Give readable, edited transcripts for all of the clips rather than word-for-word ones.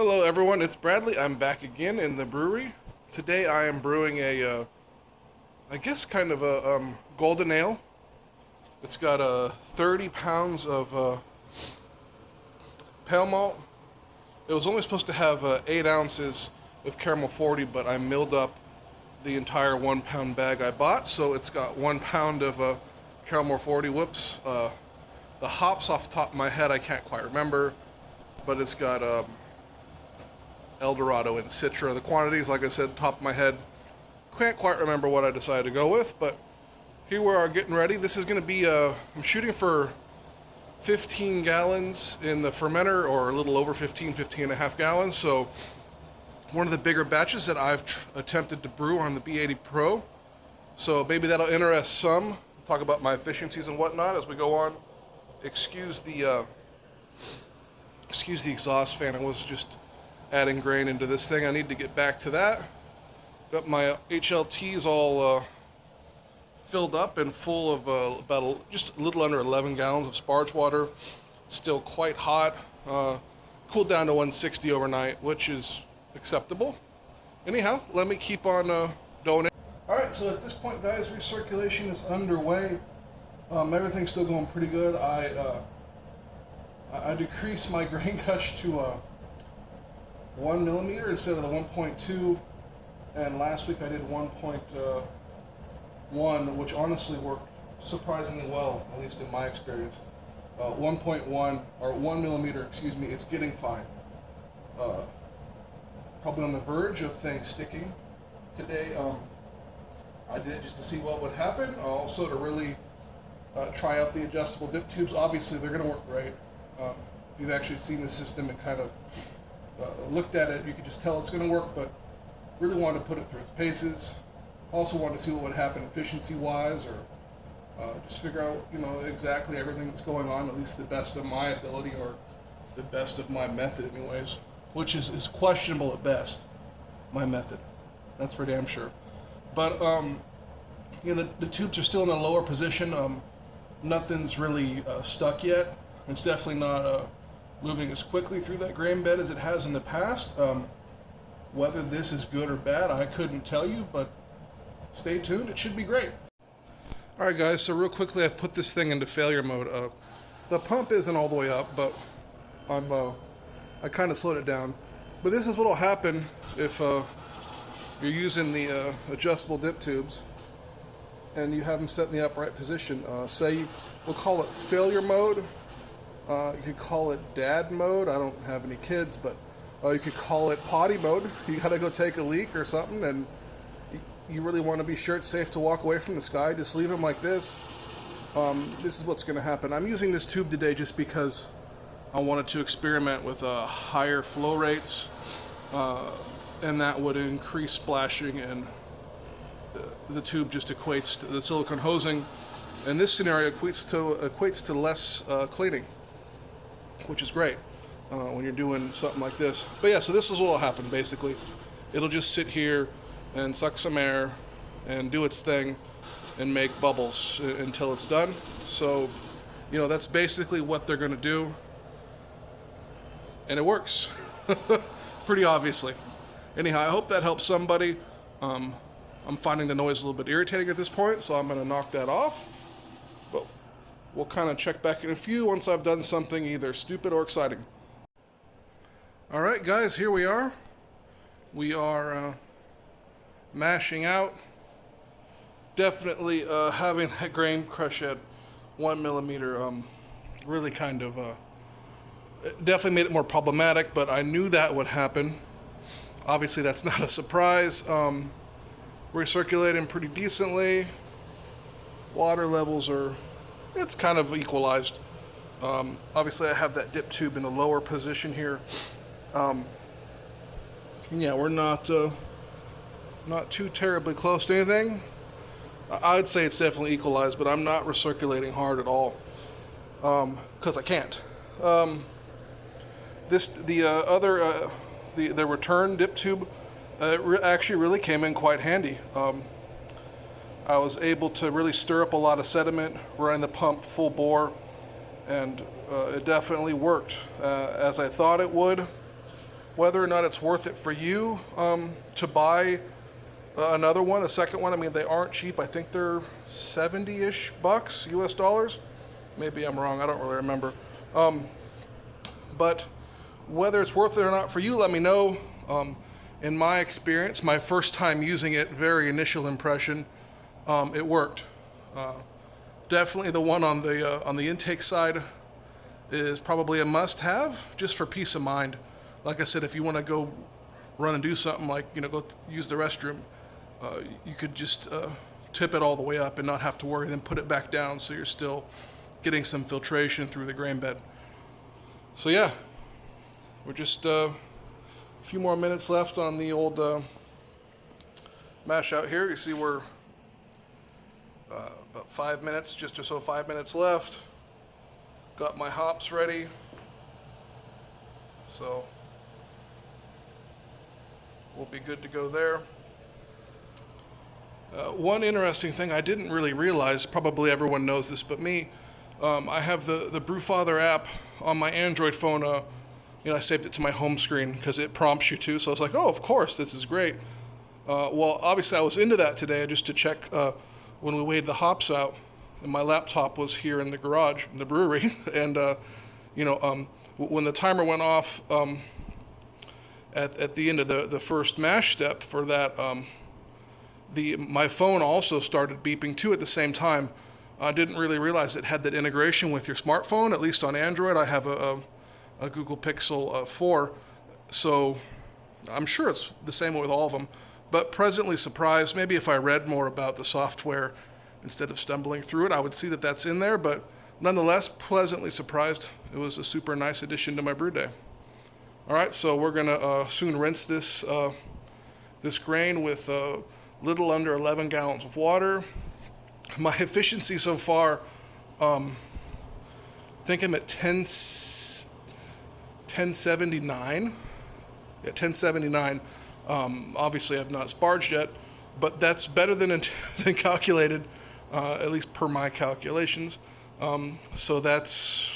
Hello everyone, it's Bradley. I'm back again in the brewery. Today I am brewing I guess kind of a golden ale. It's got 30 pounds of pale malt. It was only supposed to have 8 ounces of caramel 40, but I milled up the entire 1 pound bag I bought, so it's got 1 pound of caramel 40. Whoops. The hops off the top of my head I can't quite remember, but it's got El Dorado and Citra. The quantities, like I said, top of my head, can't quite remember what I decided to go with, but here we are getting ready. This is going to be, I'm shooting for 15 gallons in the fermenter, or a little over 15 and a half gallons. So one of the bigger batches that I've attempted to brew on the B80 Pro. So maybe that'll interest some. We'll talk about my efficiencies and whatnot as we go on. Excuse the exhaust fan. I was just adding grain into this thing. I need to get back to that. Got my HLTs all filled up and full of just a little under 11 gallons of sparge water. It's still quite hot. Cooled down to 160 overnight, which is acceptable. Anyhow, let me keep on doing it. Alright, so at this point, guys, recirculation is underway. Everything's still going pretty good. I decreased my grain gush to 1 millimeter instead of the 1.2, and last week I did 1.1, which honestly worked surprisingly well, at least in my experience. 1.1 or 1 millimeter, excuse me, is getting fine. Probably on the verge of things sticking. Today, I did it just to see what would happen, also to really try out the adjustable dip tubes. Obviously, they're going to work great. If you've actually seen the system and kind of looked at it, you could just tell it's going to work, but really wanted to put it through its paces. Also wanted to see what would happen efficiency-wise, or just figure out, exactly everything that's going on, at least the best of my ability, or the best of my method anyways, which is questionable at best, my method. That's for damn sure. But, the tubes are still in a lower position. Nothing's really stuck yet. It's definitely not moving as quickly through that grain bed as it has in the past. Whether this is good or bad, I couldn't tell you, but stay tuned. It should be great. Alright guys, so real quickly I put this thing into failure mode. The pump isn't all the way up, but I kind of slowed it down. But this is what will happen if you're using the adjustable dip tubes and you have them set in the upright position. Say, we'll call it failure mode. You could call it dad mode. I don't have any kids, but you could call it potty mode. You gotta go take a leak or something, and you really want to be sure it's safe to walk away from this guy. Just leave him like this. This is what's going to happen. I'm using this tube today just because I wanted to experiment with higher flow rates, and that would increase splashing, and the tube just equates to the silicone hosing. And this scenario equates to less cleaning, which is great when you're doing something like this. But yeah, so this is what will happen basically. It'll just sit here and suck some air and do its thing and make bubbles until it's done. So, that's basically what they're going to do. And it works. Pretty obviously. Anyhow, I hope that helps somebody. I'm finding the noise a little bit irritating at this point, so I'm going to knock that off. But we'll kind of check back in a few once I've done something either stupid or exciting. Alright guys, here we are. We are mashing out. Definitely having that grain crush at 1 millimeter really kind of it definitely made it more problematic, but I knew that would happen. Obviously that's not a surprise. Recirculating pretty decently. Water levels it's kind of equalized. Obviously I have that dip tube in the lower position here. Yeah, we're not too terribly close to anything. I'd say it's definitely equalized, but I'm not recirculating hard at all, because I can't. The return dip tube actually really came in quite handy. I was able to really stir up a lot of sediment running the pump full bore, and it definitely worked as I thought it would. whether or not it's worth it for you to buy another one, a second one. I mean, they aren't cheap. I think they're 70-ish bucks, US dollars. Maybe I'm wrong. I don't really remember. But whether it's worth it or not for you, let me know. In my experience, my first time using it, very initial impression, it worked. Definitely the one on the intake side is probably a must-have, just for peace of mind. Like I said, if you want to go run and do something like, go use the restroom, you could just tip it all the way up and not have to worry, then put it back down so you're still getting some filtration through the grain bed. So yeah, we're just a few more minutes left on the old mash out here. You see we're about 5 minutes, just or so 5 minutes left. Got my hops ready. So we'll be good to go there. One interesting thing I didn't really realize, probably everyone knows this but me, I have the Brewfather app on my Android phone. I saved it to my home screen because it prompts you to. So I was like, oh, of course, this is great. Well, obviously I was into that today just to check when we weighed the hops out. And my laptop was here in the garage, in the brewery. And, when the timer went off at the end of the first mash step for that, my phone also started beeping too at the same time. I didn't really realize it had that integration with your smartphone, at least on Android. I have a Google Pixel 4, so I'm sure it's the same with all of them. But presently surprised, maybe if I read more about the software instead of stumbling through it, I would see that that's in there, but nonetheless, pleasantly surprised. It was a super nice addition to my brew day. All right, so we're gonna soon rinse this grain with little under 11 gallons of water. My efficiency so far, I think I'm at 1079. Yeah, 1079. Obviously, I've not sparged yet, but that's better than calculated, at least per my calculations. So that's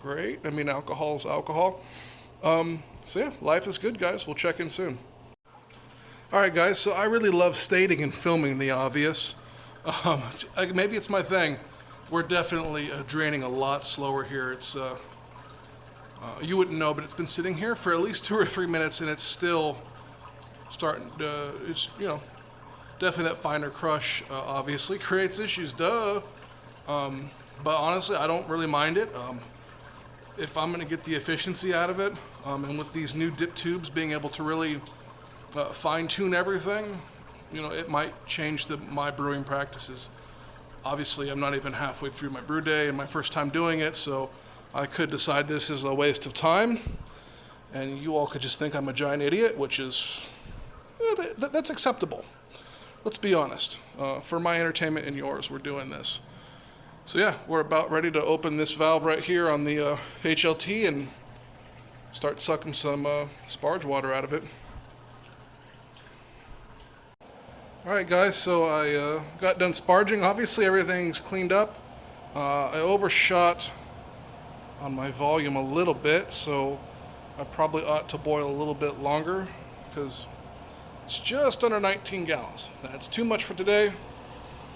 great. I mean, alcohol is alcohol. So yeah, life is good, guys. We'll check in soon. All right, guys. So I really love stating and filming the obvious. Maybe it's my thing. We're definitely draining a lot slower here. It's you wouldn't know, but it's been sitting here for at least 2 or 3 minutes, and it's still starting to. It's definitely that finer crush. Obviously creates issues. Duh. But honestly, I don't really mind it. If I'm going to get the efficiency out of it, and with these new dip tubes being able to really fine-tune everything, it might change my brewing practices. Obviously, I'm not even halfway through my brew day and my first time doing it, so I could decide this is a waste of time, and you all could just think I'm a giant idiot, which is, that's acceptable. Let's be honest. For my entertainment and yours, we're doing this. So yeah, we're about ready to open this valve right here on the HLT and start sucking some sparge water out of it. All right, guys, so I got done sparging. Obviously, everything's cleaned up. I overshot on my volume a little bit, so I probably ought to boil a little bit longer because it's just under 19 gallons. That's too much for today.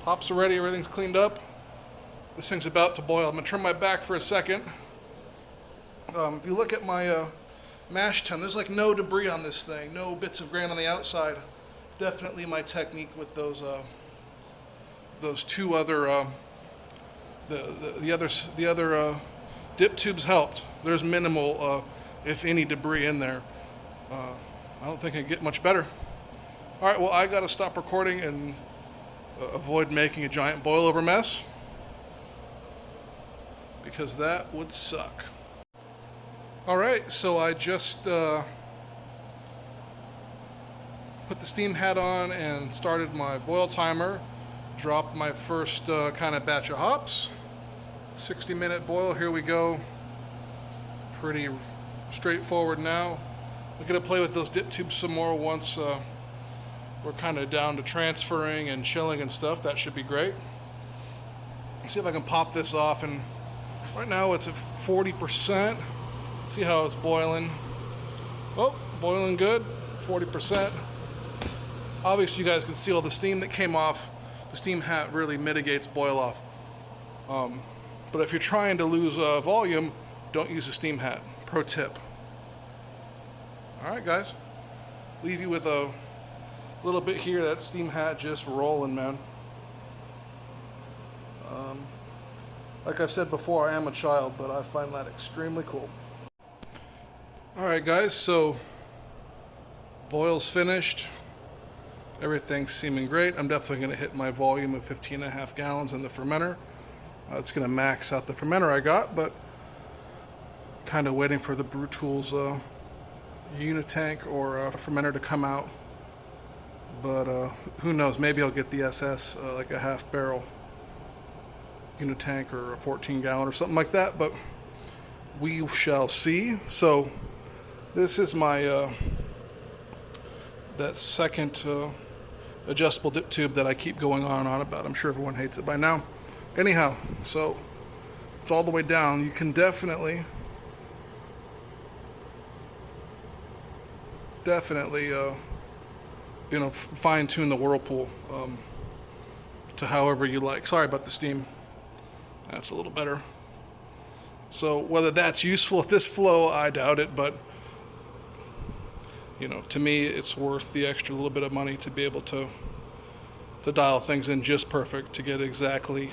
Hops are ready, everything's cleaned up. This thing's about to boil. I'm gonna turn my back for a second. If you look at my mash tun, there's like no debris on this thing, no bits of grain on the outside. Definitely my technique with those two other the other dip tubes helped. There's minimal, if any, debris in there. I don't think I can get much better. All right, well, I got to stop recording and avoid making a giant boilover mess because that would suck. All right, so I just put the steam hat on and started my boil timer. Dropped my first kind of batch of hops. 60-minute boil, here we go. Pretty straightforward now. We're gonna play with those dip tubes some more once we're kind of down to transferring and chilling and stuff. That should be great. Let's see if I can pop this off, and right now it's at 40%. Let's see how it's boiling. Oh, boiling good, 40%. Obviously you guys can see all the steam that came off. The steam hat really mitigates boil off. But if you're trying to lose volume, don't use a steam hat. Pro tip. Alright guys, leave you with a little bit here. That steam hat just rolling, man. Like I've said before, I am a child, but I find that extremely cool. Alright guys, so boil's finished. Everything's seeming great. I'm definitely going to hit my volume of 15.5 gallons in the fermenter. It's going to max out the fermenter I got, but kind of waiting for the Brewtools unitank or fermenter to come out. But who knows, maybe I'll get the SS, like a half barrel unitank or a 14 gallon or something like that, but we shall see. So this is my that second adjustable dip tube that I keep going on and on about. I'm sure everyone hates it by now. Anyhow, so it's all the way down. You can definitely you know, fine tune the whirlpool to however you like. Sorry about the steam. That's a little better. So whether that's useful at this flow, I doubt it, but you know, to me, it's worth the extra little bit of money to be able to dial things in just perfect, to get exactly,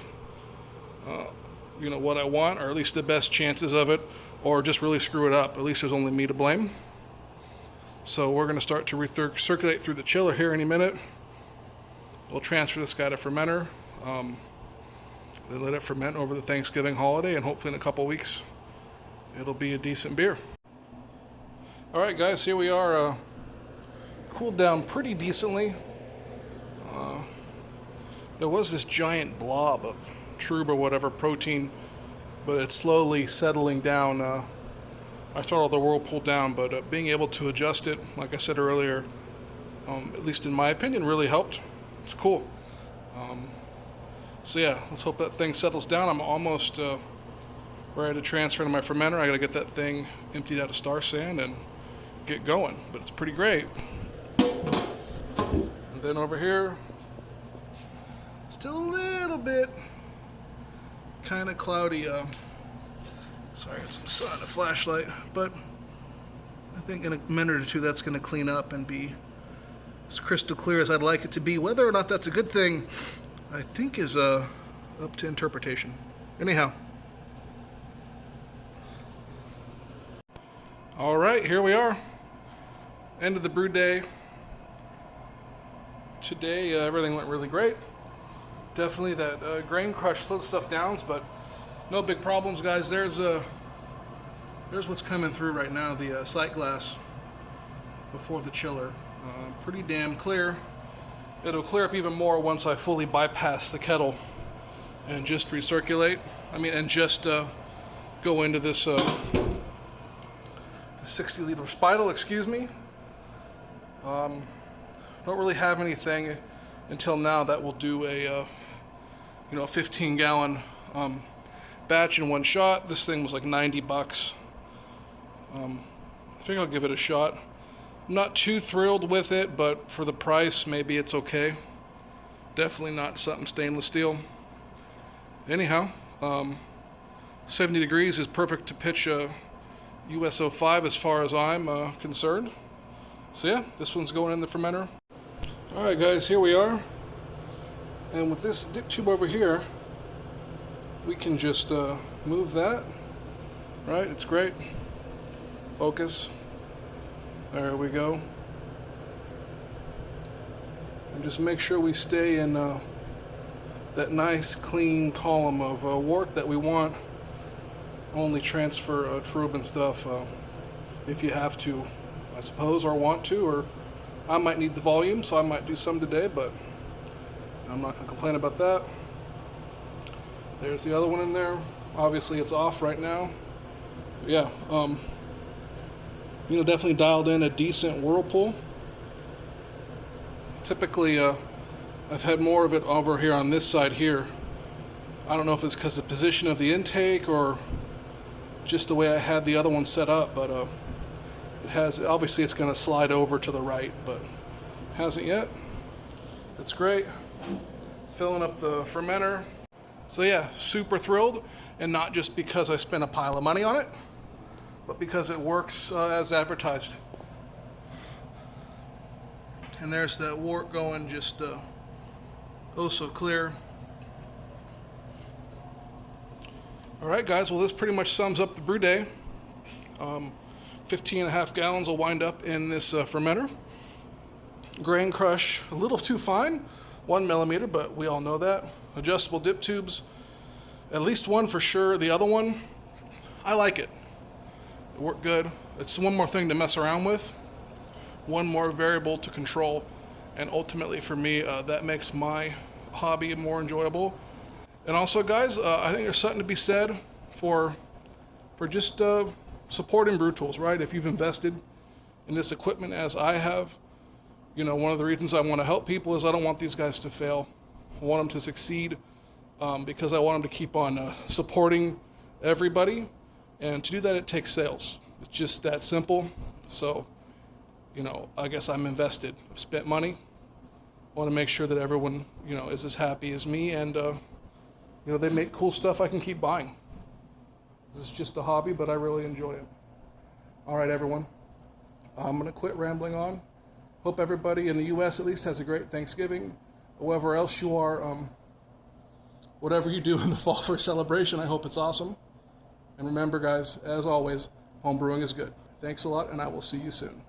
you know, what I want, or at least the best chances of it, or just really screw it up. At least there's only me to blame. So we're going to start to recirculate through the chiller here any minute. We'll transfer this guy to fermenter, then let it ferment over the Thanksgiving holiday, and hopefully in a couple weeks, it'll be a decent beer. All right, guys, here we are. Cooled down pretty decently. There was this giant blob of trub or whatever protein, but it's slowly settling down. I throttled the whirlpool down, but being able to adjust it, like I said earlier, at least in my opinion, really helped. It's cool. So yeah, let's hope that thing settles down. I'm almost ready to transfer to my fermenter. I gotta get that thing emptied out of Star Sand and get going, but it's pretty great. And then over here, still a little bit kind of cloudy. Sorry, I got some sun and a flashlight, but I think in a minute or two that's going to clean up and be as crystal clear as I'd like it to be. Whether or not that's a good thing, I think is up to interpretation. Anyhow. All right, here we are. End of the brew day. Today, everything went really great. Definitely that grain crush slowed stuff down, but no big problems, guys. There's what's coming through right now, the sight glass before the chiller. Pretty damn clear. It'll clear up even more once I fully bypass the kettle and just recirculate. And just go into this 60-liter spidle, excuse me. Don't really have anything until now that will do a 15-gallon batch in one shot. This thing was like $90. I think I'll give it a shot. I'm not too thrilled with it, but for the price, maybe it's okay. Definitely not something stainless steel. Anyhow, 70 degrees is perfect to pitch a US-05 as far as I'm concerned. So yeah, this one's going in the fermenter. Alright guys, here we are. And with this dip tube over here, we can just move that. Right, it's great. Focus. There we go. And just make sure we stay in that nice clean column of wort that we want. Only transfer trub and stuff if you have to, I suppose, or want to, or I might need the volume, so I might do some today, but I'm not going to complain about that. There's the other one in there. Obviously it's off right now. But yeah, definitely dialed in a decent whirlpool. Typically, I've had more of it over here on this side here. I don't know if it's because of the position of the intake or just the way I had the other one set up, but it It has, obviously it's going to slide over to the right, but hasn't yet. It's great. Filling up the fermenter. So yeah, super thrilled, and not just because I spent a pile of money on it, but because it works as advertised. And there's that wort going just oh so clear. All right, guys, well, this pretty much sums up the brew day. 15.5 gallons will wind up in this fermenter. Grain crush, a little too fine, 1 millimeter, but we all know that. Adjustable dip tubes, at least one for sure. The other one, I like it. It worked good. It's one more thing to mess around with, one more variable to control, and ultimately for me, that makes my hobby more enjoyable. And also, guys, I think there's something to be said for just supporting Brewtools, right? If you've invested in this equipment as I have, you know, one of the reasons I want to help people is I don't want these guys to fail. I want them to succeed because I want them to keep on supporting everybody. And to do that, it takes sales. It's just that simple. So, you know, I guess I'm invested. I've spent money. I want to make sure that everyone, you know, is as happy as me, and, you know, they make cool stuff I can keep buying. This is just a hobby, but I really enjoy it. All right, everyone. I'm going to quit rambling on. Hope everybody in the U.S. at least has a great Thanksgiving. Whoever else you are, whatever you do in the fall for a celebration, I hope it's awesome. And remember, guys, as always, home brewing is good. Thanks a lot, and I will see you soon.